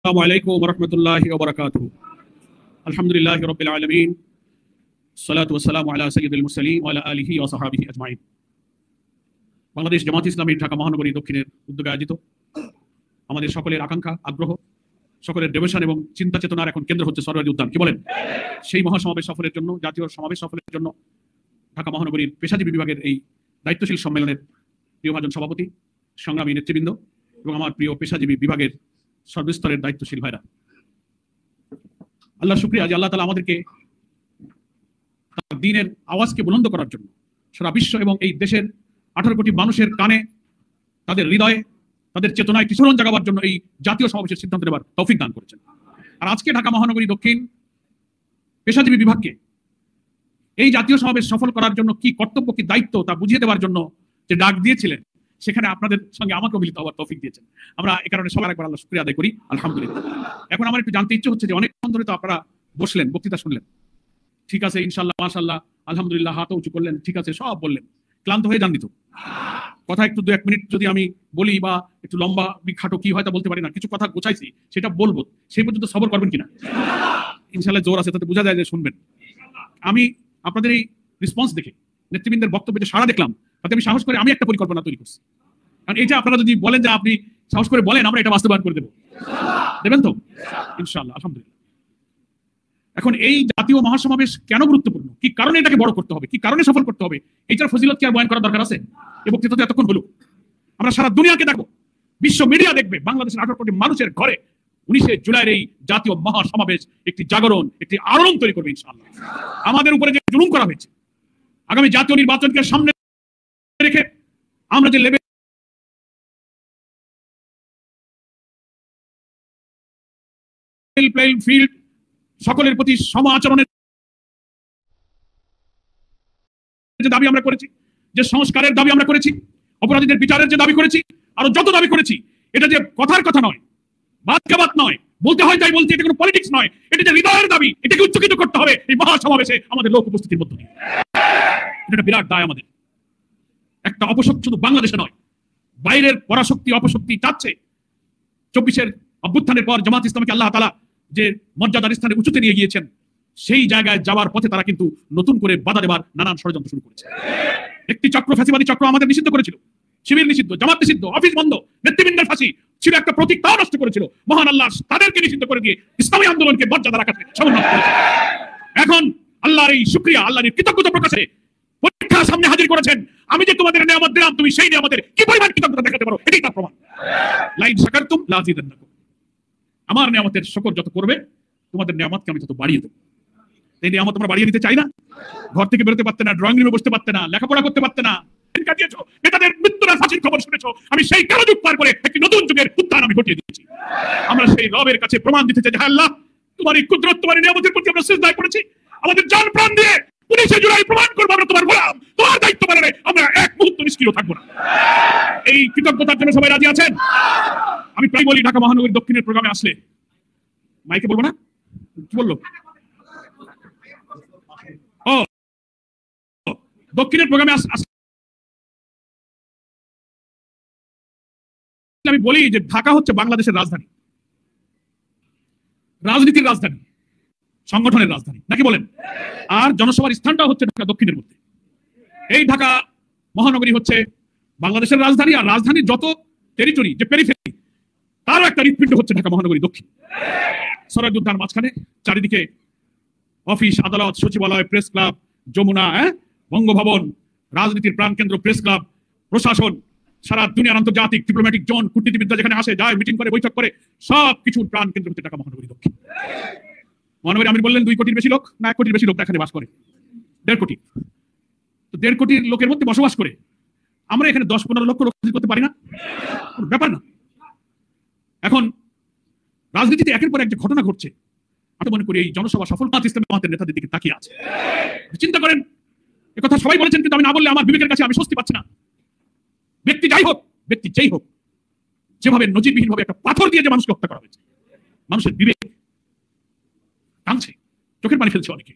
আসসালামু আলাইকুম ওয়া রাহমাতুল্লাহি ওয়া বারাকাতুহু। আলহামদুলিল্লাহি রাব্বিল আলামিন, সালাতু ওয়া সালামু আলা সাইয়্যিদিল মুরসালিন ওয়া আলা আলিহি ওয়া সাহবিহি আজমাইন। বাংলাদেশ জামাত ইসলামী ঢাকা মহানগরী দক্ষিণের উদ্যোগে আয়োজিত আমাদের সকলের আকাঙ্ক্ষা, আগ্রহ, সকলের ডেভোশন এবং চিন্তা চেতনার এখন কেন্দ্র হচ্ছে সরওয়ারদী উদ্যান। কি বলেন? সেই মহাসমাবেশ সফলের জন্য, জাতীয় সমাবেশ সফলের জন্য ঢাকা মহানগরীর পেশাজীবী বিভাগের এই দায়িত্বশীল সম্মেলনের প্রিয়ভাজন সভাপতি, সংগ্রামী নেতৃবৃন্দ এবং আমার প্রিয় পেশাজীবী বিভাগের সর্বস্তরের দায়িত্বশীল ভাইরা, আল্লাহ শুকরিয়া যে আল্লাহ তাআলা আমাদেরকে তার দ্বীনের আওয়াজকে বুলন্দ করার জন্য সারা বিশ্ব এবং এই দেশের 18 কোটি মানুষের কানে, তাদের হৃদয়ে, তাদের চেতনায় একটি স্মরণ জাগাবার জন্য এই জাতীয় সমাবেশের সিদ্ধান্ত নেবার তৌফিক দান করেছেন। আর আজকে ঢাকা মহানগরী দক্ষিণ পেশাজীবী বিভাগকে এই জাতীয় সমাবেশ সফল করার জন্য কি কর্তব্য, কি দায়িত্ব তা বুঝিয়ে দেওয়ার জন্য যে ডাক দিয়েছিলেন, সেখানে আপনাদের সঙ্গে আমাকেও মিলিত হওয়ার তৌফিক দিয়েছেন। আমরা এই কারণে সবার একবার আল্লাহ শুকরিয়া আদায় করি, আলহামদুলিল্লাহ। এখন আমার একটু জানতে ইচ্ছে হচ্ছে যে অনেকক্ষণ ধরে তো আপনারা বসলেন, বক্তৃতা শুনলেন, ঠিক আছে, ইনশাল্লাহ, মাশাল্লাহ, আলহামদুলিল্লাহ, হাতও উঁচু করলেন, ঠিক আছে, সব বললেন, ক্লান্ত হয়ে যাননি তো? কথা একটু 2-1 মিনিট যদি আমি বলি বা একটু লম্বা বিখাটো কি হয় তা বলতে পারি না, কিছু কথা গোছাইছি সেটা বলবো, সেই পর্যন্ত সবর করবেন কিনা? ইনশাল্লাহ জোর আছে, তাতে বোঝা যায় যে শুনবেন। আমি আপনাদের এই রেসপন্স দেখে, নেতৃবৃন্দের বক্তব্যে যে সাড়া দেখলাম, তাতে আমি সাহস করে আমি একটা পরিকল্পনা তৈরি করছি। কারণ এই যে আপনারা যদি বলেন যে আপনি সাহস করে বলেন, আমরা এটা বাস্তবায়ন করে দেবো, দেবেন তো? ইনশাআল্লাহ, আলহামদুলিল্লাহ। এখন এই জাতীয় মহাসমাবেশ কেন গুরুত্বপূর্ণ, কি কারণে এটাকে বড় করতে হবে, কি কারণে সফল করতে হবে, এইটার ফজিলত কি আর বয়ান করার দরকার আছে? এই বক্তৃতাতে এতক্ষণ হলো, আমরা সারা দুনিয়াকে দেখবো, বিশ্ব মিডিয়া দেখবে, বাংলাদেশের 18 কোটি মানুষের ঘরে 19শে জুলাইয়ের এই জাতীয় মহাসমাবেশ একটি জাগরণ, একটি আলোড়ন তৈরি করবে ইনশাআল্লাহ। আমাদের উপরে যে জুলুম করা হয়েছে, আগামী জাতীয় নির্বাচনকে সামনে রেখে আমরা যে লেভেল প্লেইং ফিল্ড, সকলের প্রতি সম আচরণের যে দাবি আমরা করেছি, যে সংস্কারের দাবি আমরা করেছি, অপরাধীদের বিচারের যে দাবি করেছি, আরো যত দাবি করেছি, এটা যে কথার কথা নয়, বাদ নয়, বলতে হয় তাই বলতে, এটা কোনো পলিটিক্স নয়, এটা যে হৃদয়ের দাবি, এটাকে উচ্চকিত করতে হবে এই মহাসমাবেশে আমাদের লোক উপস্থিতির মধ্য দিয়ে। এটা বিরাট দায় আমাদের। একটা অপশক্তি শুধু বাংলাদেশে নয়, বাইরের পরাশক্তি অপশক্তি চাচ্ছে 24-এর অভ্যুত্থানের পর জামাত ইসলামকে আল্লাহ তাআলা যে মর্যাদার স্থানে উঁচুতে নিয়ে গিয়েছেন, সেই জায়গায় যাওয়ার পথে তারা কিন্তু নতুন করে বাধা দেবার নানান ষড়যন্ত্র শুরু করেছে। একটি চক্র, ফ্যাসিবাদী চক্র আমাদের নিষিদ্ধ করেছিল, শিবির নিষিদ্ধ, জামাত নিষিদ্ধ, অফিস বন্ধ, নেতৃবৃন্দের ফাঁসি ছিল একটা প্রতীক, তাও নষ্ট করেছিল। মহান আল্লাহ তাদেরকে নিষিদ্ধ করে দিয়ে ইসলামী আন্দোলনকে মর্যাদা রাখাতে সমন্বয় করেছে। এখন আল্লাহর এই শুকরিয়া, আল্লাহর কৃতজ্ঞতা প্রকাশে পরীক্ষার সামনে হাজির করেছেন। আমি যে তোমাদের নিয়ামত দিলাম, তুমি সেই নিয়ামতের কি পরিমাণ কৃতজ্ঞতা দেখাতে পারো, এটাই তার প্রমাণ। লাইন শাকারতুম লাযিদান্নাকুম, আমার নিয়ামতের শুকর যত করবে, তোমাদের নিয়ামতকে আমি তত বাড়িয়ে দেব। এই নিয়ামত তোমরা বাড়িয়ে দিতে চাই না? ঘর থেকে বেরোতে পারতে না, ড্রয়িং রুমে বসতে পারতে না, লেখাপড়া করতে পারতে না, কাটিয়েছো, নেতাদের মৃত্যুর আর ফাঁসির খবর শুনেছো, আমি সেই কালো যুগ পার করে একটি নতুন যুগের উত্থান আমি ঘটিয়ে দিয়েছি। আমরা সেই রবের কাছে প্রমাণ দিতে চাই যে হ্যাঁ আল্লাহ, তোমার এই কুদরত, তোমার নিয়ামতের প্রতি আমরা সিজদা করেছি, আমাদের জান প্রাণ দিয়ে 19শে জুলাই প্রমাণ করবো আমরা তোমার গোলাম, তোমার দায়িত্ব পালনে আমরা এক মুহূর্ত নিষ্ক্রিয় থাকবো না। এই কৃতজ্ঞতার জন্য সবাই রাজি আছেন? আমি প্রায় বলি, ঢাকা মহানগরী দক্ষিণের প্রোগ্রামে আসলে, মাইকে বলবো না, কি বললো, ও দক্ষিণের প্রোগ্রামে আমি বলি যে ঢাকা হচ্ছে বাংলাদেশের রাজধানী, রাজনীতির রাজধানী, সংগঠনের রাজধানী, নাকি বলেন? আর জনসভার স্থানটা হচ্ছে ঢাকা দক্ষিণের মধ্যে। এই ঢাকা মহানগরী হচ্ছে বাংলাদেশের রাজধানী, আর রাজধানীর যত টেরিটরি, যে পেরিফেরি, তারও একটা হৃৎপিণ্ড হচ্ছে ঢাকা মহানগরী দক্ষিণ। সরওয়ারদী উদ্যান মাঝখানে, চারিদিকে অফিস, আদালত, সচিবালয়, প্রেস ক্লাব, যমুনা, বঙ্গভবন, রাজনীতির প্রাণকেন্দ্র, প্রেস ক্লাব, প্রশাসন, সারা দুনিয়ার আন্তর্জাতিক ডিপ্লোম্যাটিক জোন, কূটনীতিবিদরা যেখানে আসে যায়, মিটিং করে, বৈঠক করে, সব কিছুর প্রাণ কেন্দ্র হচ্ছে ঢাকা মহানগরী দক্ষিণ। মহানগরী আমি বললেন 2 কোটির বেশি লোক, না 1 কোটির বেশি লোক এখানে বাস করে, 1.5 কোটি। তো 1.5 কোটির লোকের মধ্যে বসবাস করে আমরা এখানে 10-15 লক্ষ লোক করতে পারি না? ব্যাপার না। এখন রাজনীতিতে একের পর এক যে ঘটনা ঘটছে, আমি মনে করি এই জনসভা সফল ইসলামের নেতাদের দিকে তাকিয়ে আছে। চিন্তা করেন, একথা সবাই বলেছেন, কিন্তু আমি না বললে আমার বিবেকের কাছে আমি স্বস্তি পাচ্ছি না। ব্যক্তি যাই হোক, ব্যক্তি যেই হোক, যেভাবে নজিরবিহীন ভাবে একটা পাথর দিয়ে যে মানুষকে হত্যা করা হয়েছে, মানুষের বিবেক টানছে, চোখের পানি ফেলছে অনেকে।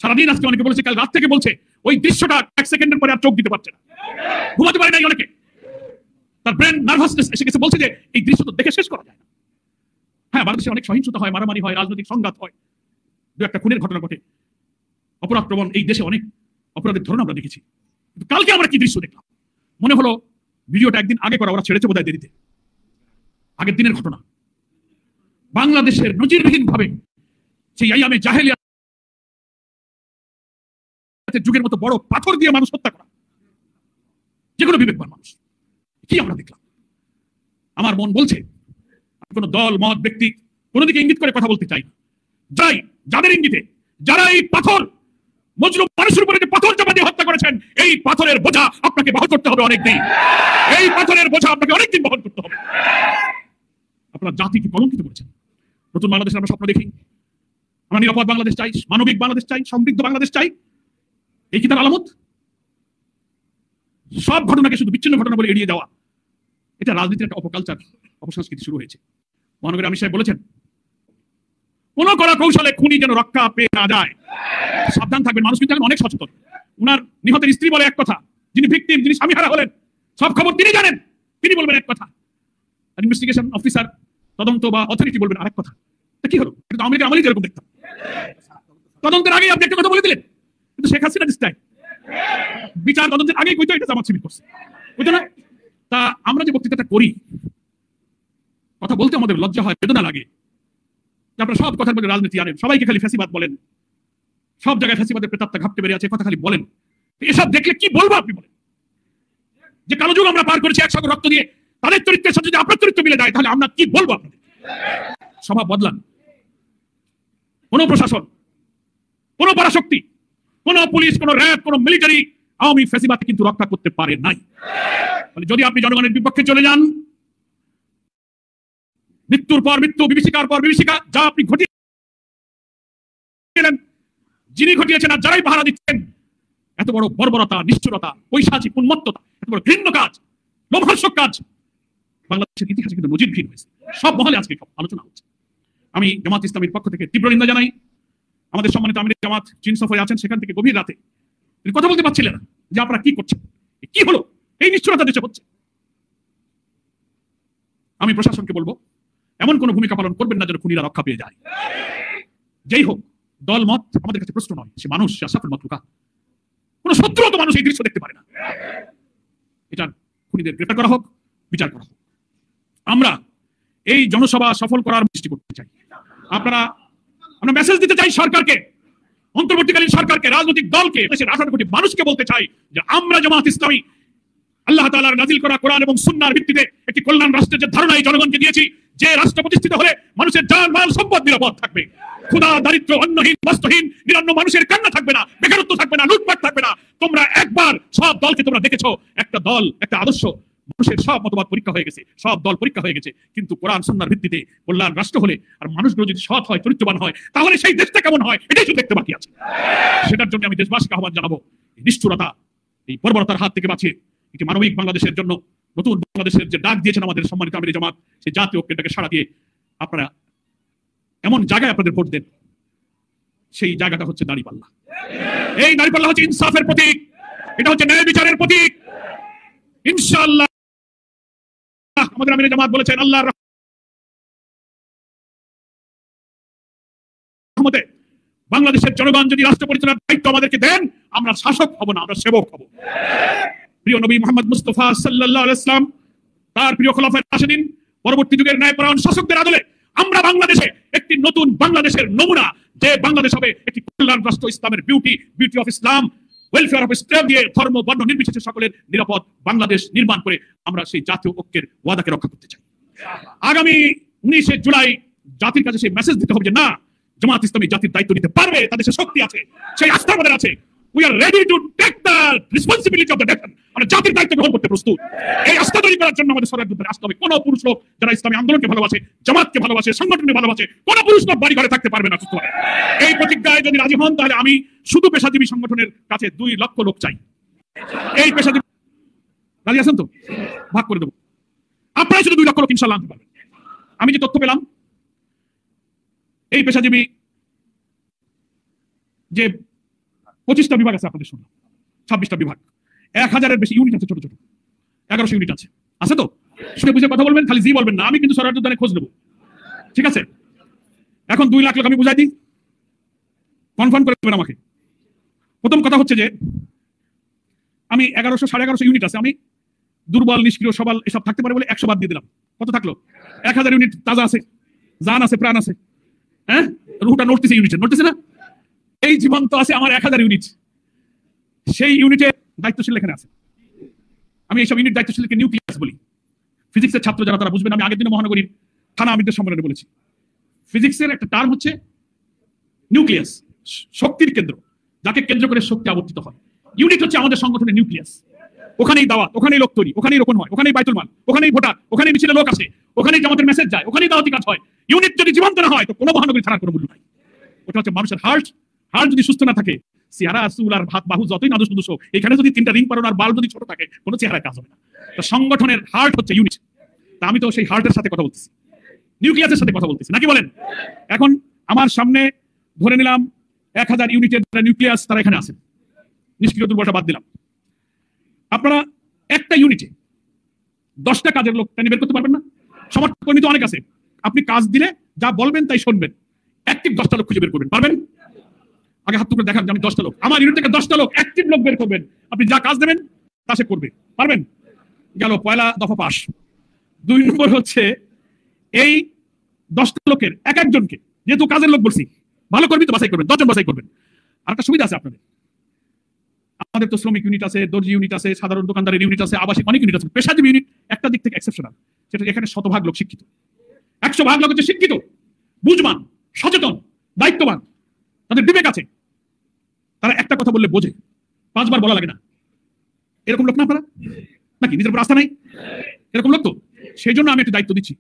সারাদিন আজকে অনেকে বলেছে, কাল রাত থেকে বলছে, ওই দৃশ্যটা 1 সেকেন্ডের পরে আর চোখ দিতে পারছে না, ঘুমাতে পারে নাই অনেকে, তার ব্রেন নার্ভাসনেস এসে গেছে, বলছে যে এই দৃশ্য তো দেখে শেষ করা যায় না। হ্যাঁ, বাংলাদেশে অনেক সহিংসতা হয়, মারামারি হয়, রাজনৈতিক সংঘাত হয়, দু একটা খুনের ঘটনা ঘটে, অপরাধ প্রবণ এই দেশে অনেক অপরাধের ধরন আমরা দেখেছি। কালকে আমরা কি দৃশ্য দেখলাম, মনে হলো ভিডিওটা একদিন আগে করা, ওরা ছেড়েছে বোধহয় দেরিতে। আগের দিনের ঘটনা, বাংলাদেশের নজিরবিহীন ভাবে সেই আইয়ামে জাহেলিয়াতের যুগের মতো বড় পাথর দিয়ে মানুষ হত্যা করা, যেগুলো বিবেকবান মানুষ। কি আমরা দেখলাম? আমার মন বলছে কোন দল মত ব্যক্তি কোন দিকে ইঙ্গিত করে কথা বলতে চাই না, যাই যাদের ইঙ্গিতে, যারা এই পাথর মজলুম মানুষের উপরে যে পাথর চাপা দিয়ে হত্যা করেছেন, এই পাথরের বোঝা আপনাকে বহন করতে হবে অনেকদিন। এই পাথরের বোঝা আপনাকে অনেকদিন বহন করতে হবে। আপনারা জাতিকে কলঙ্কিত করেছেন। নতুন বাংলাদেশের আমরা স্বপ্ন দেখি, আমরা নিরাপদ বাংলাদেশ চাই, মানবিক বাংলাদেশ চাই, সমৃদ্ধ বাংলাদেশ চাই। এই কি তার আলামত? সব ঘটনাকে শুধু বিচ্ছিন্ন ঘটনা বলে এড়িয়ে যাওয়া, এটা রাজনীতির একটা অপকালচার, অপসংস্কৃতি শুরু হয়েছে। মহানগরী আমির সাহেব বলেছেন, কোন কলা কৌশলে খুনি যেন রক্ষা পেয়ে না যায়, সাবধান থাকবেন। মানুষ কিন্তু এখন অনেক সচেতন। উনার নিহতের স্ত্রী বলে এক কথা, যিনি ভিকটিম, যিনি স্বামী হারা হলেন, সব খবর তিনি জানেন, তিনি বলবেন এক কথা, আর ইনভেস্টিগেশন অফিসার, তদন্ত বা অথরিটি বলবেন আরেক কথা। তা কি হলো? এটা তো আমেরিকা আমলেই যেরকম দেখতাম, তদন্তের আগেই আপনি একটা কথা বলে দিলেন। কিন্তু শেখ হাসিনা দিস্তায় বিচার তদন্তের আগেই কইতো এটা জামাত শিবির করছে, বুঝতো না? তা আমরা যে বক্তৃতাটা করি, কথা বলতে আমাদের লজ্জা হয়, বেদনা লাগে। আপনারা সব কথার মধ্যে রাজনীতি আনেন, সবাইকে খালি ফ্যাসিবাদ বলেন, সব জায়গায় ফ্যাসিবাদের প্রেতাত্মা ঘাপটে বেরিয়ে আছে, কথা খালি বলেন। এসব দেখলে কি বলবো আপনি বলেন? যে কালো যুগ আমরা পার করেছি একসঙ্গে রক্ত দিয়ে, তাদের চরিত্রের সাথে যদি আপনার চরিত্র মিলে যায়, তাহলে আমরা কি বলবো আপনাদের? স্বভাব বদলান। কোন প্রশাসন, কোন পরাশক্তি, কোন পুলিশ, কোন র্যাব, কোন মিলিটারি আওয়ামী ফ্যাসিবাদ কিন্তু রক্ষা করতে পারে নাই। যদি আপনি জনগণের বিপক্ষে চলে যান, মৃত্যুর পর মৃত্যু, বিভীষিকার পর বিভীষিকা, যা আপনি ঘটিয়েছিলেন, যিনি ঘটিয়েছেন আর যারাই পাহারা দিচ্ছেন, এত বড় বর্বরতা, নিষ্ঠুরতা, পৈশাচিক উন্মত্ততা, এত বড় ঘৃণ্য কাজ, লোমহর্ষক কাজ বাংলাদেশের ইতিহাসে কিন্তু নজিরবিহীন হয়েছে। সব মহলে আজকে আলোচনা হচ্ছে। আমি জামাত ইসলামীর পক্ষ থেকে তীব্র নিন্দা জানাই। আমাদের সম্মানিত আমির জামাত চীন সফরে আছেন, সেখান থেকে গভীর রাতে তিনি কথা বলতে পারছিলেন না যে আপনারা কি করছেন, কি হলো, এই নিষ্ঠুরতা দেশে হচ্ছে। আমি প্রশাসনকে বলবো, এমন কোন ভূমিকা পালন করবেন না যেন খুনিরা রক্ষা পেয়ে যায়। যেই হোক, দল মত আমাদের কাছে প্রশ্ন নয়, সে মানুষ, সে আশরাফুল মাখলুকা। কোন শত্রু তো মানুষ এই দৃশ্য দেখতে পারে না। এটা খুনিদের গ্রেফতার করা হোক, বিচার করা হোক। আমরা এই জনসভা সফল করার চেষ্টা করতে চাই। আমরা মেসেজ দিতে চাই সরকারকে, অন্তর্বর্তীকালীন সরকারকে, রাজনৈতিক দলকে, দেশের 18 কোটি মানুষকে বলতে চাই যে আমরা জামাত ইসলামী আল্লাহ তাআলার নাজিল করা কোরআন এবং সুন্নাহর ভিত্তিতে একটি কল্যাণ রাষ্ট্রের যে ধারণা এই জনগণকে দিয়েছি, যে রাষ্ট্র প্রতিষ্ঠিত হলে মানুষের জান মাল সম্পদ নিরাপদ থাকবে, ক্ষুধা দারিদ্র অন্নহীন বস্ত্রহীন নিরন্ন মানুষের কান্না থাকবে না, বেকারত্ব থাকবে না, লুটপাট থাকবে না। তোমরা একবার সব দলকে তোমরা দেখেছো, একটা দল, একটা আদর্শ, মানুষের সব মতবাদ পরীক্ষা হয়ে গেছে, সব দল পরীক্ষা হয়ে গেছে, কিন্তু কোরআন সুন্নাহর ভিত্তিতে কল্যাণ রাষ্ট্র হলে আর মানুষগুলো যদি সৎ হয়, চরিত্রবান হয়, তাহলে সেই দেশটা কেমন হয় এটাই শুধু দেখতে বাকি আছে। সেটার জন্য আমি দেশবাসীকে আহ্বান জানাবো, এই নিষ্ঠুরতা, এই বর্বরতার হাত থেকে বাঁচিয়ে একটি মানবিক বাংলাদেশের জন্য, নতুন বাংলাদেশের যে ডাক দিয়েছেন আমাদের সম্মানিত আমির জামাত, সেই জাতীয় ঐক্যটাকে সাড়া দিয়ে আপনারা এমন জায়গায় আপনাদের ভোট দেন, সেই জায়গাটা হচ্ছে দাঁড়িপাল্লা। এই দাঁড়িপাল্লা হচ্ছে ইনসাফের প্রতীক, এটা হচ্ছে ন্যায় বিচারের প্রতীক। ইনশাআল্লাহ আমাদের আমির জামাত বলেছেন, আল্লাহর রহমতে বাংলাদেশের জনগণ যদি রাষ্ট্র পরিচালনার দায়িত্ব আমাদেরকে দেন, আমরা শাসক হব না, আমরা সেবক হব। প্রিয় নবী মুহাম্মদ মুস্তাফা সাল্লাল্লাহু আলাইহি ওয়াসাল্লাম, তার প্রিয় খোলাফায়ে রাশিদিন, পরবর্তী যুগের ন্যায়পরায়ণ শাসকদের আদলে আমরা বাংলাদেশে একটি নতুন বাংলাদেশের নমুনা, যে বাংলাদেশ হবে একটি কল্যাণ রাষ্ট্র, ইসলামের beauty of Islam, welfare of Islam দিয়ে ধর্ম বর্ণ নির্বিশেষে সকলের নিরাপদ বাংলাদেশ নির্মাণ করে আমরা সেই জাতীয় ঐক্যের ওয়াদাকে রক্ষা করতে চাই। আগামী 19 জুলাই জাতির কাছে সেই মেসেজ দিতে হবে যে না, জামাত ইসলামী জাতির দায়িত্ব নিতে পারবে, তাদের সে শক্তি আছে, সেই আস্থা আমাদের আছে। We are ready to take the responsibility of the nation. আমরা জাতির দায়িত্ব গ্রহণ করতে প্রস্তুত। এই আস্থা তৈরি করার জন্য আমাদের সরকার ভিতরে আসতে হবে। কোন পুরুষ লোক যারা ইসলামী আন্দোলনকে ভালোবাসে, জামাতকে ভালোবাসে, সংগঠনকে ভালোবাসে, কোন পুরুষ লোক বাড়ি ঘরে থাকতে পারবে না। এই প্রতিজ্ঞায় যদি রাজি হন, তাহলে আমি শুধু পেশাজীবী সংগঠনের কাছে 2 লক্ষ লোক চাই। এই পেশাজীবী রাজি আছেন তো? ভাগ করে দেবো। আপনারা শুধু 2 লক্ষ লোক ইনশাআল্লাহ আনতে পারবেন। আমি যে তথ্য পেলাম, এই পেশাজীবী যে 25টা বিভাগ আছে, আপনাদের শুনলাম 26টা বিভাগ, 1000-এর বেশি ইউনিট আছে, ছোট ছোট 1100 ইউনিট আছে তো? শুনে বুঝে কথা বলবেন, খালি জি বলবেন না। আমি কিন্তু সরকার খোঁজ নেবো, ঠিক আছে, এখন 2 লাখ লোক আমি বুঝাই দিই, কনফার্ম করে দেবেন আমাকে। প্রথম কথা হচ্ছে যে আমি 1100 1150 ইউনিট আছে, আমি দুর্বল নিষ্ক্রিয় সবল এসব থাকতে পারে বলে 100 বাদ দিয়ে দিলাম। কত থাকলো? 1000 ইউনিট তাজা আছে, জান আছে, প্রাণ আছে। হ্যাঁ, রুটা নড়তেছে, ইউনিটে নড়তেছে না? এই জীবন্ত আছে আমার 1000 ইউনিট, সেই ইউনিটে দায়িত্বশীল এখানে আছে। আমি এইসব ইউনিট দায়িত্বশীলকে নিউক্লিয়াস বলি। ফিজিক্সের ছাত্র যারা তারা বুঝবেন, আমি আগের দিনে মহানগরীর থানা আমিরদের সম্মেলনে বলেছি, ফিজিক্সের একটা টার্ম হচ্ছে নিউক্লিয়াস, শক্তির কেন্দ্র, যাকে কেন্দ্র করে শক্তি আবর্তিত হয়। ইউনিট হচ্ছে আমাদের সংগঠনের নিউক্লিয়াস। ওখানেই দাওয়াত, ওখানেই লোক তৈরি, ওখানেই রোপণ হয়, ওখানেই বাইতুল মাল, ওখানেই ভোটার, ওখানেই মিছিলে লোক আসে, ওখানেই জামাতের মেসেজ যায়, ওখানেই দাওয়াতি কাজ হয়। ইউনিট যদি জীবন্ত না হয় তো কোনো মহানগরী থানার কোনো মূল্য নাই। ওটা হচ্ছে মানুষের হার্ট। হার্ট যদি সুস্থ না থাকে, চেহারা চুল আর ভাত বাহু যতই নাদুস নুদুস হোক, এখানে যদি 3টা রিং পারো আর বাল যদি ছোট থাকে, কোনো চেহারায় কাজ হবে না। তো সংগঠনের হার্ট হচ্ছে ইউনিট। তা আমি তো সেই হার্টের সাথে কথা বলতেছি, নিউক্লিয়াসের সাথে কথা বলতেছি, নাকি বলেন? এখন আমার সামনে ধরে নিলাম 1000 ইউনিটের নিউক্লিয়াস তারা এখানে আছে, নিষ্ক্রিয় দুর্বলতা বাদ দিলাম। আপনারা একটা ইউনিটে 10টা কাজের লোক বের করতে পারবেন না? সমর্থক কর্মী তো অনেক আছে, আপনি কাজ দিলে যা বলবেন তাই শুনবেন, অ্যাক্টিভ 10টা লোক খুঁজে বের করবেন, পারবেন? আগে হাত তুলে দেখান যে আমি 10টা লোক, আমার ইউনিট থেকে 10টা লোক অ্যাক্টিভ লোক বের করবেন, আপনি যা কাজ দেবেন তা সে করবে, পারবেন? গেল পয়লা দফা পাস। 2 নম্বর হচ্ছে এই 10টা লোকের এক একজনকে, যেহেতু কাজের লোক বলছি, ভালো কর্মী তো বাছাই করবেন, 10 জন বাছাই করবেন। আর একটা সুবিধা আছে আপনাদের, আমাদের তো শ্রমিক ইউনিট আছে, দর্জি ইউনিট আছে, সাধারণ দোকানদারের ইউনিট আছে, আবাসিক অনেক ইউনিট আছে। পেশাজীবী ইউনিট একটা দিক থেকে এক্সেপশনাল, সেটা এখানে 100% লোক শিক্ষিত, 100% লোক হচ্ছে শিক্ষিত, বুঝবান, সচেতন, দায়িত্ববান, তাদের বিবেক আছে, তারা একটা কথা বললে বোঝে, 5 বার বলা লাগে না। এরকম লোক না আপনারা নাকি? নিজের উপর আস্থা নাই এরকম লোক তো, সেই জন্য আমি একটু দায়িত্ব দিচ্ছি।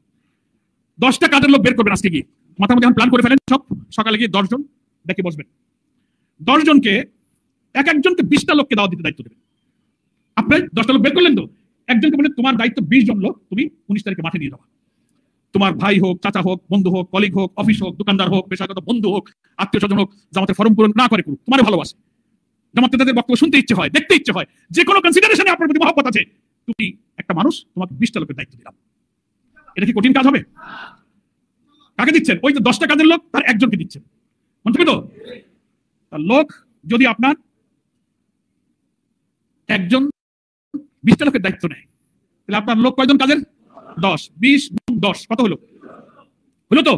10টা কাজের লোক বের করবেন আজকে গিয়ে, মাথার মধ্যে প্ল্যান করে ফেলেন সব, সকালে গিয়ে 10 জন ডেকে বসবেন, 10 জনকে এক একজনকে 20টা লোককে দাওয়াত দিতে দায়িত্ব দেবেন। আপনি 10টা লোক বের করলেন তো, একজনকে বলে তোমার দায়িত্ব 20 জন লোক তুমি 19 তারিখে মাঠে নিয়ে যাওয়া। তোমার ভাই হোক, চাচা হোক, বন্ধু হোক, কলিগ হোক, অফিস হোক, দোকানদার হোক, পেশাগত বন্ধু হোক, আত্মীয় স্বজন হোক, জামাতের ফর্ম পূরণ না করে করুক, তোমার ভালোবাসে, জামাতে তাদের বক্তব্য শুনতে ইচ্ছে হয়, দেখতে ইচ্ছে হয়, যে কোনো কনসিডারেশনে আপনার প্রতি মহব্বত আছে, তুমি একটা মানুষ, তোমাকে 20টা লোকের দায়িত্ব দিলাম। এটা কি কঠিন কাজ হবে? কাকে দিচ্ছেন? ওই তো 10টা কাজের লোক তার একজনকে দিচ্ছেন, মনে তো? তার লোক যদি আপনার একজন 20টা লোকের দায়িত্ব নেয়, তাহলে আপনার লোক কয়জন কাজের? 10, 20 গুণ 10 কত হলো? হলো তো?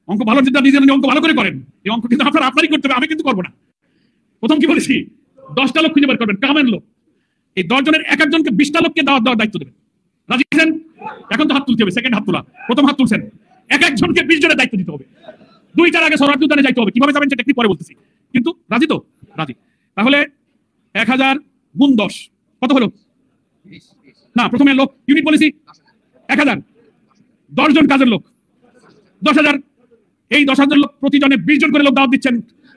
অঙ্ক ভালো, যেটা নিজের অঙ্ক ভালো করে করেন, এই অঙ্ক কিন্তু আপনারই করতে হবে, আমি কিন্তু করবো না। প্রথম কি বলেছি? 10টা লোক খুঁজে বের করবেন, কামের লোক। এই 10 জনের এক একজনকে 20টা লোককে দেওয়ার দায়িত্ব দেবেন। রাজি আছেন? এখন তো হাত তুলতে হবে, সেকেন্ড হাত তোলা, প্রথম হাত তুলছেন। এক একজনকে 20 জনের দায়িত্ব দিতে হবে। 2টার আগে সরাসরি উদ্যানে যাইতে হবে, কিভাবে যাবেন সেটা টেকনিক পরে বলতেছি, কিন্তু রাজি তো? রাজি। তাহলে 1000 গুণ 10 কত হলো? না, প্রথমে লোক ইউনিট পলিসি 1000, 10 জন কাজের লোক 10,000, এই 10,000 লোক প্রতিজনে 20 জন করে লোক দাওয়াত দিচ্ছেন,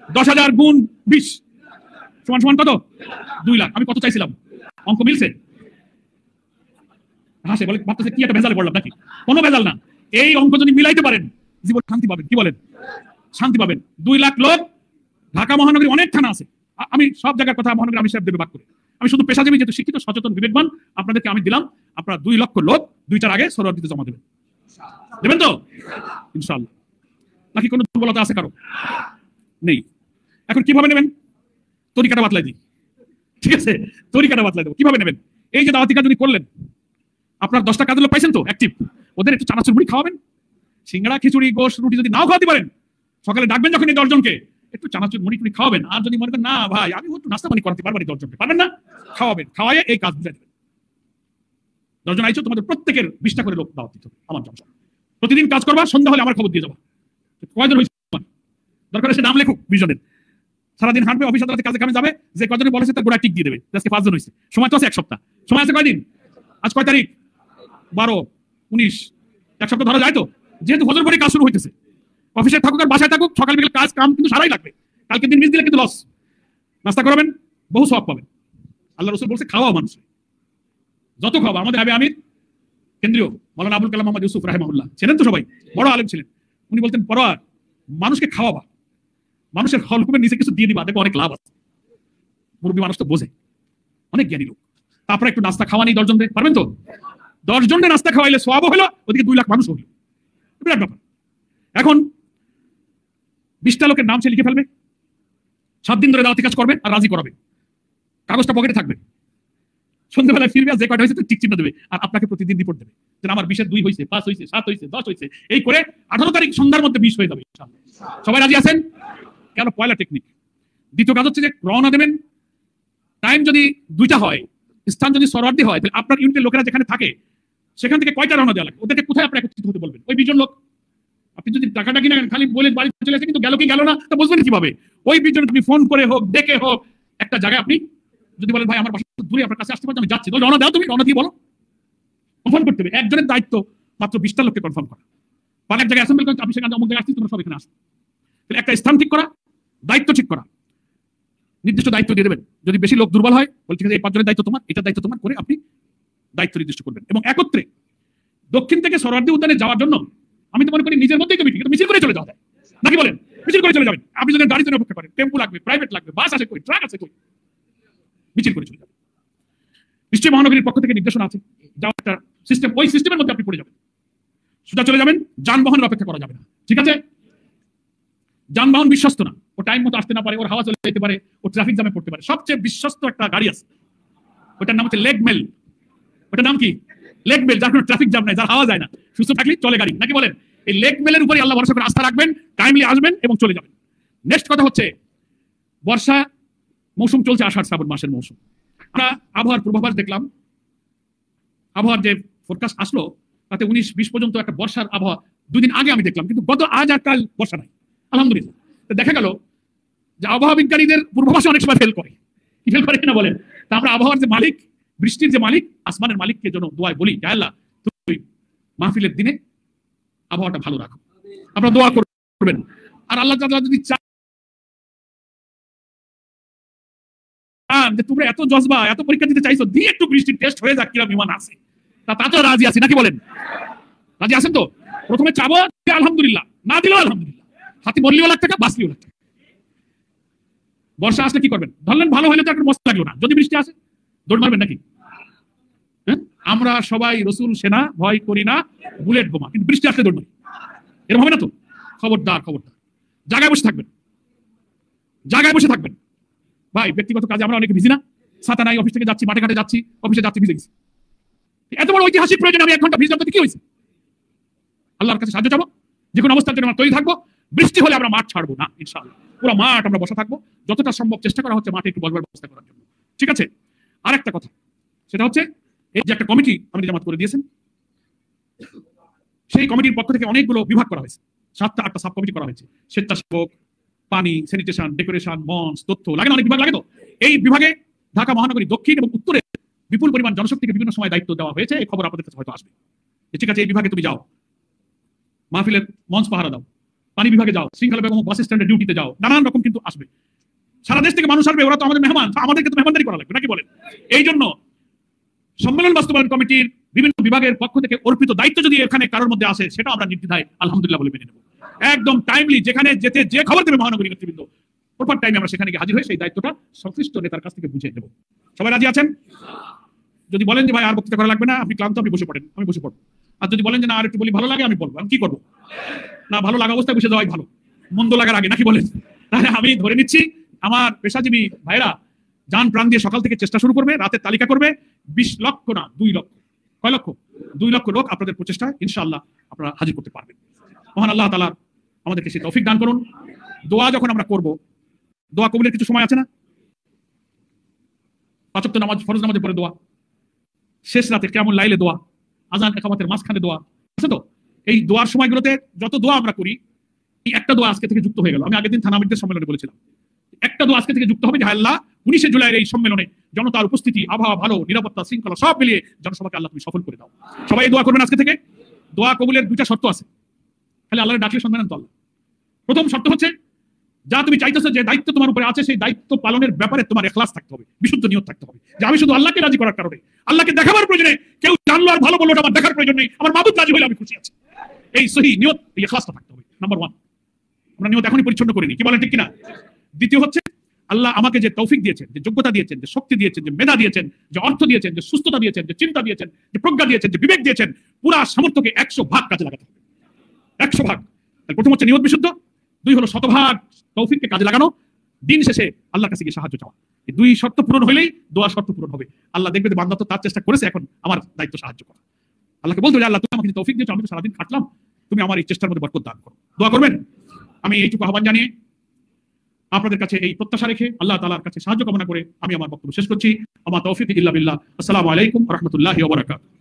10,000 গুণ 20 সমান সমান কত? 2 লাখ। আমি কত চাইছিলাম? অঙ্ক মিলছে? হাসে, বলে ভাবতেছে কি একটা ভেজালে পড়লাম নাকি? কোনো ভেজাল না, এই অঙ্ক যদি মিলাইতে পারেন জীবন শান্তি পাবেন। কি বলেন? শান্তি পাবেন। 2 লাখ লোক, ঢাকা মহানগরী অনেক থানা আছে, আমি সব জায়গার কথা মহানগরী আমি সাহেব দেবে বাক করে, আমি শুধু পেশাজীবী যেহেতু শিক্ষিত, সচেতন, বিবেকবান, আপনাদেরকে আমি দিলাম। আপনারা 2 লক্ষ লোক 2টার আগে সরোয়ার দিতে জমা দেবেন, দেবেন তো ইনশাআল্লাহ? নাকি কোনো দুর্বলতা আছে কারো? নেই। এখন কিভাবে নেবেন? তরিকাটা বাতলাই দিই, ঠিক আছে? তরিকাটা বাতলাই দেবো, কিভাবে নেবেন? এই যে দাওয়াতি কাজ যদি করলেন, আপনার 10টা কাজের লোক পাইছেন তো অ্যাক্টিভ, ওদের একটু চানাচুর মুড়ি খাওয়াবেন, সিঙ্গাড়া, খিচুড়ি, গোশ, রুটি যদি নাও খাওয়াতে পারেন, সকালে ডাকবেন যখন এই 10 জনকে, একটু চানাচুর মুড়ি টুড়ি খাওয়াবেন। আর যদি মনে করেন না ভাই আমি একটু নাস্তা পানি করাতে পারবেন, 10 জনকে পারবেন না, খাওয়াবেন, খাওয়াইয়ে এই কাজ বুঝাই দেবেন। 10 জন আইছো, তোমাদের প্রত্যেকের 20টা করে লোক দাওয়াত দিতে হবে আমার জন্য। প্রতিদিন কাজ করবা, সন্ধ্যা হলে আমার খবর দিয়ে যাবা কয়জন হয়েছে, দরকার সে নাম লেখুক 20 জনের। সারাদিন হাঁটবে, অফিস আদালতে কাজে কামে যাবে, যে কয়জনে বলেছে তার গোড়া টিক দিয়ে দেবে, আজকে 5 জন হয়েছে। সময় তো আছে 1 সপ্তাহ, সময় আছে কয়দিন? আজ কয় তারিখ? 12, 19, 1 সপ্তাহ ধরা যায় তো? যেহেতু ফজর পরে কাজ শুরু হইতেছে, অফিসে থাকুক আর বাসায় থাকুক, সকাল বিকেল কাজ কাম কিন্তু সারাই লাগবে। কালকে দিন মিস দিলে কিন্তু লস। নাস্তা করাবেন, বহু সওয়াব পাবেন। আল্লাহ রাসূল বলছে খাওয়াও মানুষ, যত খাওয়া। আমাদের আবে আমির কেন্দ্রীয় মাওলানা আবুল কালাম মোহাম্মদ ইউসুফ রাহিমাহুল্লাহ ছিলেন তো, সবাই বড় আলেম ছিলেন। উনি বলতেন পরোয়ার মানুষকে খাওয়াবা, মানুষের হলকুমের নিচে কিছু দিয়ে দিবা, দেখো অনেক লাভ আছে। মুরব্বী মানুষ তো বোঝে, অনেক জ্ঞানী লোক। তারপরে একটু নাস্তা খাওয়া নেই 10 জনদের, পারবেন তো? 10 জনের নাস্তা খাওয়াইলে সওয়াবও হলো, ওদিকে 2 লাখ মানুষ হলো, বিরাট ব্যাপার। এখন 20টা লোকের নাম সে লিখে ফেলবে, 7 দিন ধরে দাওয়াতি কাজ করবে আর রাজি করাবে, কাগজটা পকেটে থাকবে, সন্ধ্যাবেলায় ফিরবে, যে কয়টা হয়েছে টিক চিহ্ন দেবে, আর আপনাকে প্রতিদিন রিপোর্ট দেবে যে আমার 20-এর 2 হয়েছে, 5 হয়েছে, 7 হয়েছে, 10 হয়েছে, এই করে 18 তারিখ সন্ধ্যার মধ্যে 20 হয়ে যাবে ইনশাআল্লাহ। সবাই রাজি আছেন? কেন? পয়লা টেকনিক। দ্বিতীয় কাজ হচ্ছে যে রওনা দেবেন, টাইম যদি 2টা হয়, স্থান যদি সরওয়ার্দী হয়, তাহলে আপনার ইউনিটের লোকেরা যেখানে থাকে সেখান থেকে কয়টা রওনা দেওয়া লাগবে, ওদেরকে কোথায় আপনি একত্রিত হতে বলবেন? ওই 20 জন লোক। আপনি যদি টাকাটা কিনা খালি বলে বাড়ি চলে আসে, কিন্তু গেল কি গেল না তা বুঝবেন কিভাবে? ওই 20 জন তুমি ফোন করে হোক, ডেকে হোক, একটা জায়গায় আপনি যদি বলেন ভাই আমার বাসা দূরে, আপনার কাছে আসতে পারছি, আমি যাচ্ছি, তাহলে রওনা দাও, তুমি রওনা দিয়ে বলো, কনফার্ম করতে হবে। একজনের দায়িত্ব মাত্র 20টা লোককে কনফার্ম করা। এক জায়গায় অ্যাসেম্বল করেন, আপনি সেখানে অমুক জায়গায় আসছি, তোমরা সব এখানে আসো। তাহলে একটা স্থান ঠিক করা, দায়িত্ব ঠিক করা, নির্দিষ্ট দায়িত্ব দিয়ে দেবেন। যদি বেশি লোক দুর্বল হয়, বলে ঠিক আছে এই 5 জনের দায়িত্ব তোমার, এটার দায়িত্ব তোমার, করে আপনি দায়িত্ব নির্দিষ্ট করবেন। এবং একত্রে দক্ষিণ থেকে সরওয়ার্দী উদ্যানে যাওয়ার জন্য আমি তো মনে করি নিজের মধ্যেই কমিটি, মিছিল করে চলে যাওয়া যায় নাকি বলেন? মিছিল করে চলে যাবেন। আপনি যদি গাড়িতে অপেক্ষা করেন, টেম্পু লাগবে, প্রাইভেট লাগবে, বাস আছে কই, ট্রাক আছে কই, মিছিল করে চলে যাবেন। নিশ্চয়ই মহানগরীর পক্ষ থেকে নির্দেশনা আছে, যাওয়ার একটা সিস্টেম, ওই সিস্টেমের মধ্যে আপনি পড়ে যাবেন, সোজা চলে যাবেন, যানবাহনের অপেক্ষা করা যাবে না। ঠিক আছে? যানবাহন বিশ্বস্ত না, ও টাইম মতো আসতে না পারে, ওর হাওয়া চলে যেতে পারে, ও ট্রাফিক জ্যামে পড়তে পারে। সবচেয়ে বিশ্বস্ত একটা গাড়ি আছে, ওটার নাম হচ্ছে লেগ মেল। ওটার নাম কি? লেগ মেল, যার কোনো ট্রাফিক জ্যাম নাই, যার হাওয়া যায় না, সুস্থ থাকলে চলে গাড়ি নাকি বলেন? এই লেগ মেলের উপরে আল্লাহ ভরসা করে আস্থা রাখবেন, টাইমলি আসবেন এবং চলে যাবেন। নেক্সট কথা হচ্ছে বর্ষা মৌসুম চলছে, আষাঢ় শ্রাবণ মাসের মৌসুম। আমরা আবহাওয়ার পূর্বাভাস দেখলাম, আবহাওয়ার যে ফোরকাস্ট আসলো তাতে 19-20 পর্যন্ত একটা বর্ষার আবহাওয়া 2 দিন আগে আমি দেখলাম, কিন্তু গত আজ আর কাল বর্ষা নাই আলহামদুলিল্লাহ। দেখা গেল যে আবহাওয়া বিজ্ঞানীদের পূর্বাভাসে অনেক সময় ফেল করে, কি ফেল করে কিনা বলেন? তা আমরা আবহাওয়ার যে মালিক, বৃষ্টির যে মালিক, আসমানের মালিককে জন্য দোয়ায় বলি, হে আল্লাহ তুমি মাহফিলের দিনে আবহাওয়াটা ভালো রাখো, আপনারা দোয়া করবেন। আর আল্লাহ তাআলা যদি চান যে তোমরা এত জজবা, এত পরীক্ষা দিতে চাইছো, দিয়ে একটু বৃষ্টির টেস্ট হয়ে যাক কিরকম ইমান আছে, তাতেও রাজি আছি নাকি বলেন? রাজি আছেন তো? প্রথমে চাবো আলহামদুলিল্লাহ, না দিলেও আলহামদুলিল্লাহ, হাতি মরলিও লাখ টাকা, বাঁচলিও লাখ টাকা। বর্ষা আসলে কি করবেন? ধরলেন ভালো হলে তো একটা মস্ত লাগলো না, যদি বৃষ্টি আসে দৌড় মারবেন নাকি? আমরা সবাই রসুল সেনা, ভয় করি না বুলেট বোমা, কিন্তু বৃষ্টি আসলে দৌড় মারি, এরকম হবে না তো? খবরদার, খবরদার, জায়গায় বসে থাকবেন, জায়গায় বসে থাকবেন। ভাই ব্যক্তিগত কাজে আমরা অনেকে ভিজি না, ছাতা নাই, অফিস থেকে যাচ্ছি, মাঠে ঘাটে যাচ্ছি, অফিসে যাচ্ছি, ভিজে গেছি। এত বড় ঐতিহাসিক প্রয়োজন আমি 1 ঘন্টা ভিজলাম, তাতে কি হয়েছে? আল্লাহর কাছে সাহায্য চাবো, যে কোনো অবস্থার জন্য আমরা তৈরি থাকবো। বৃষ্টি হলে আমরা মাঠ ছাড়বো না ইনশাআল্লাহ, পুরো মাঠ আমরা বসে থাকবো, যতটা সম্ভব চেষ্টা করা হচ্ছে মাঠে একটু বসবার ব্যবস্থা করার জন্য। ঠিক আছে? আর একটা কথা, সেটা হচ্ছে এই যে একটা কমিটি আপনি জামাত করে দিয়েছেন, সেই কমিটির পক্ষ থেকে অনেকগুলো বিভাগ করা হয়েছে, 7টা-8টা সাব কমিটি করা হয়েছে। স্বেচ্ছাসেবক, পানি, স্যানিটেশন, ডেকোরেশন, মঞ্চ, তথ্য, লাগে না অনেক বিভাগ লাগে তো? এই বিভাগে ঢাকা মহানগরী দক্ষিণ এবং উত্তরে বিপুল পরিমাণ জনশক্তিকে বিভিন্ন সময় দায়িত্ব দেওয়া হয়েছে। এই খবর আপনাদের কাছে হয়তো আসবে। ঠিক আছে, এই বিভাগে তুমি যাও, মাহফিলের মঞ্চ পাহারা দাও, পানি বিভাগে যাও, শৃঙ্খলা বেগম বাস স্ট্যান্ডে ডিউটিতে যাও, নানান রকম কিন্তু আসবে। সারা দেশ থেকে মানুষ আসবে, ওরা তো আমাদের মেহমান, আমাদেরকে তো মেহমানদারি করা লাগবে নাকি বলেন? এই জন্য সম্মেলন বাস্তবায়ন কমিটির বিভিন্ন বিভাগের পক্ষ থেকে অর্পিত দায়িত্ব যদি এখানে কারোর মধ্যে আসে, সেটা আমরা নির্দ্বিধায় আলহামদুলিল্লাহ বলে মেনে নেব। একদম টাইমলি যেখানে যেতে যে খবর দেবে মহানগরী নেতৃবৃন্দ, প্রপার টাইমে আমরা সেখানে গিয়ে হাজির হয়ে সেই দায়িত্বটা সংশ্লিষ্ট নেতার কাছ থেকে বুঝিয়ে দেব। সবাই রাজি আছেন? যদি বলেন যে ভাই আর বক্তৃতা করা লাগবে না, আপনি ক্লান্ত, আপনি বসে পড়েন, আমি বসে পড়বো। আর যদি বলেন যে না আর একটু বলি ভালো লাগে, আমি বলবো। আমি কি করবো? না, ভালো লাগা অবস্থায় বসে যাওয়াই ভালো, মন্দ লাগার আগে নাকি বলেন? তাহলে আমি ধরে নিচ্ছি আমার পেশাজীবী ভাইরা যান প্রাণ দিয়ে সকাল থেকে চেষ্টা শুরু করবে, রাতের তালিকা করবে, 20 লক্ষ না 2 লক্ষ, কয় লক্ষ? 2 লক্ষ লোক আপনাদের প্রচেষ্টায় ইনশাআল্লাহ আপনারা হাজির করতে পারবেন। মহান আল্লাহ তাআলা আমাদেরকে সেই তৌফিক দান করুন। দোয়া যখন আমরা করব, দোয়া কবুলের কিছু সময় আছে না? 5 ওয়াক্ত নামাজ, ফরজ নামাজের পরে দোয়া, শেষ রাতে কিয়ামুল লাইলে দোয়া, আযান ইকামাতের মাঝখানে দোয়া আছে তো? এই দোয়ার সময়গুলোতে যত দোয়া আমরা করি, এই একটা দোয়া আজকে থেকে যুক্ত হয়ে গেল। আমি আগের দিন থানা আমিরদের সম্মেলনে বলেছিলাম, একটা দোয়া আজকে থেকে যুক্ত হবে যে আল্লাহ 19শে জুলাইয়ের এই সম্মেলনে জনতার উপস্থিতি, আবহাওয়া ভালো, নিরাপত্তা, শৃঙ্খলা সব মিলিয়ে জনসভাকে আল্লাহ তুমি সফল করে দাও। সবাই এই দোয়া করবেন আজকে থেকে। দোয়া কবুলের 2টা শর্ত আছে, খালি আল্লাহর ডাকলে সন্ধান তো আল্লাহ। প্রথম শর্ত হচ্ছে যা তুমি চাইতেছো, যে দায়িত্ব তোমার উপরে আছে, সেই দায়িত্ব পালনের ব্যাপারে তোমার ইখলাস থাকতে হবে, বিশুদ্ধ নিয়ত থাকতে হবে, যে আমি শুধু আল্লাহকে রাজি করার কারণে, আল্লাহকে দেখাবার প্রয়োজনে, কেউ জানলো আর ভালো বললো আমার দেখার প্রয়োজন নেই, আমার মাবুদ রাজি হলে আমি খুশি আছি। এই সহি নিয়ত, এই ইখলাসটা থাকতে হবে। নাম্বার 1, আমরা নিয়ত এখনই পরিচ্ছন্ন করিনি, কি বলেন ঠিক কিনা? দ্বিতীয় হচ্ছে আল্লাহ আমাকে যে তৌফিক দিয়েছেন, যে যোগ্যতা দিয়েছেন, যে শক্তি দিয়েছেন, যে মেধা দিয়েছেন, যে অর্থ দিয়েছেন, যে সুস্থতা দিয়েছেন, যে চিন্তা দিয়েছেন, যে প্রজ্ঞা দিয়েছেন, যে বিবেক দিয়েছেন, পুরা সামর্থ্যকে 100 ভাগ কাজে লাগাতে হবে। 100 ভাগ। প্রথম হচ্ছে নিয়ত বিশুদ্ধ, দুই হলো শতভাগ তৌফিককে কাজে লাগানো, দিন শেষে আল্লাহর কাছে গিয়ে সাহায্য চাওয়া। এই দুই শর্ত পূরণ হলেই দোয়া শর্ত পূরণ হবে। আল্লাহ দেখবে যে বান্দা তো তার চেষ্টা করেছে, এখন আমার দায়িত্ব সাহায্য করা। আল্লাহকে বলতে, আল্লাহ তুমি আমাকে তৌফিক দিয়েছো, আমি তো সারাদিন খাটলাম, তুমি আমার এই চেষ্টার মধ্যে বরকত দান করো। দোয়া করবেন। আমি এইটুকু আহ্বান জানিয়ে আপনাদের কাছে এই প্রত্যাশা রেখে আল্লাহ তাআলার কাছে সাহায্য কামনা করে আমি আমার বক্তব্য শেষ করছি। আমা তৌফিক ইল্লা বিল্লাহ। আসসালামু আলাইকুম ওয়া রাহমাতুল্লাহি ওয়া বারাকাতুহু।